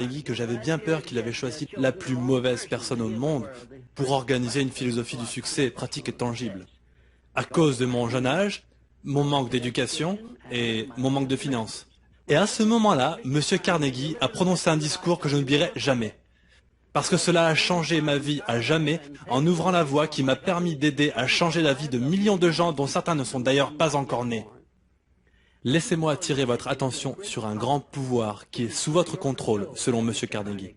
Carnegie que j'avais bien peur qu'il avait choisi la plus mauvaise personne au monde pour organiser une philosophie du succès pratique et tangible. À cause de mon jeune âge, mon manque d'éducation et mon manque de finances. Et à ce moment-là, M. Carnegie a prononcé un discours que je n'oublierai jamais. Parce que cela a changé ma vie à jamais en ouvrant la voie qui m'a permis d'aider à changer la vie de millions de gens dont certains ne sont d'ailleurs pas encore nés. Laissez-moi attirer votre attention sur un grand pouvoir qui est sous votre contrôle, selon M. Carnegie.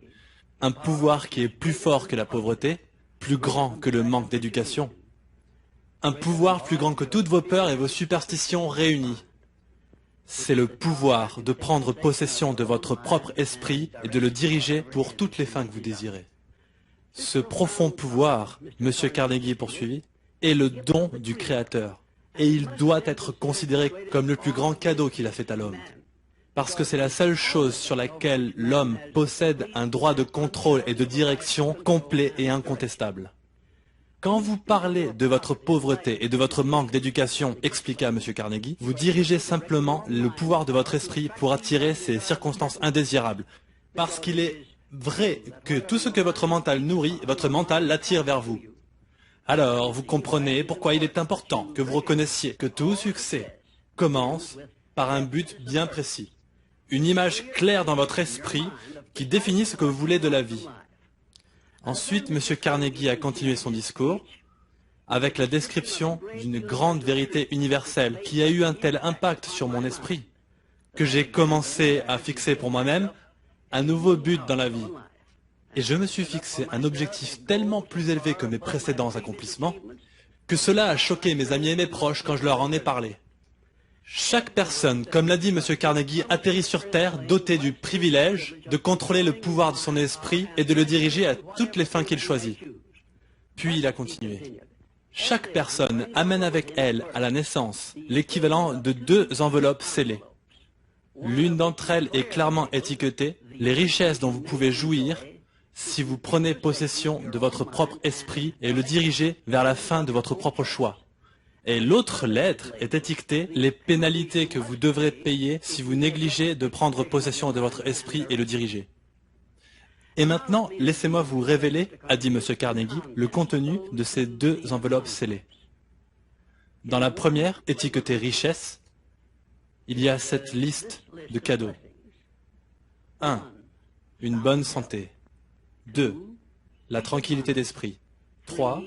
Un pouvoir qui est plus fort que la pauvreté, plus grand que le manque d'éducation. Un pouvoir plus grand que toutes vos peurs et vos superstitions réunies. C'est le pouvoir de prendre possession de votre propre esprit et de le diriger pour toutes les fins que vous désirez. Ce profond pouvoir, M. Carnegie poursuivit, est le don du Créateur. Et il doit être considéré comme le plus grand cadeau qu'il a fait à l'homme. Parce que c'est la seule chose sur laquelle l'homme possède un droit de contrôle et de direction complet et incontestable. Quand vous parlez de votre pauvreté et de votre manque d'éducation, expliqua M. Carnegie, vous dirigez simplement le pouvoir de votre esprit pour attirer ces circonstances indésirables. Parce qu'il est vrai que tout ce que votre mental nourrit, votre mental l'attire vers vous. Alors, vous comprenez pourquoi il est important que vous reconnaissiez que tout succès commence par un but bien précis. Une image claire dans votre esprit qui définit ce que vous voulez de la vie. Ensuite, M. Carnegie a continué son discours avec la description d'une grande vérité universelle qui a eu un tel impact sur mon esprit que j'ai commencé à fixer pour moi-même un nouveau but dans la vie. Et je me suis fixé un objectif tellement plus élevé que mes précédents accomplissements que cela a choqué mes amis et mes proches quand je leur en ai parlé. Chaque personne, comme l'a dit M. Carnegie, atterrit sur Terre dotée du privilège de contrôler le pouvoir de son esprit et de le diriger à toutes les fins qu'il choisit. Puis il a continué. Chaque personne amène avec elle à la naissance l'équivalent de 2 enveloppes scellées. L'une d'entre elles est clairement étiquetée « Les richesses dont vous pouvez jouir » si vous prenez possession de votre propre esprit et le dirigez vers la fin de votre propre choix. Et l'autre lettre est étiquetée « Les pénalités que vous devrez payer si vous négligez de prendre possession de votre esprit et le diriger. » Et maintenant, laissez-moi vous révéler, a dit M. Carnegie, le contenu de ces 2 enveloppes scellées. Dans la première, étiquetée « Richesse », il y a cette liste de cadeaux. 1. Une bonne santé. 2. La tranquillité d'esprit. 3.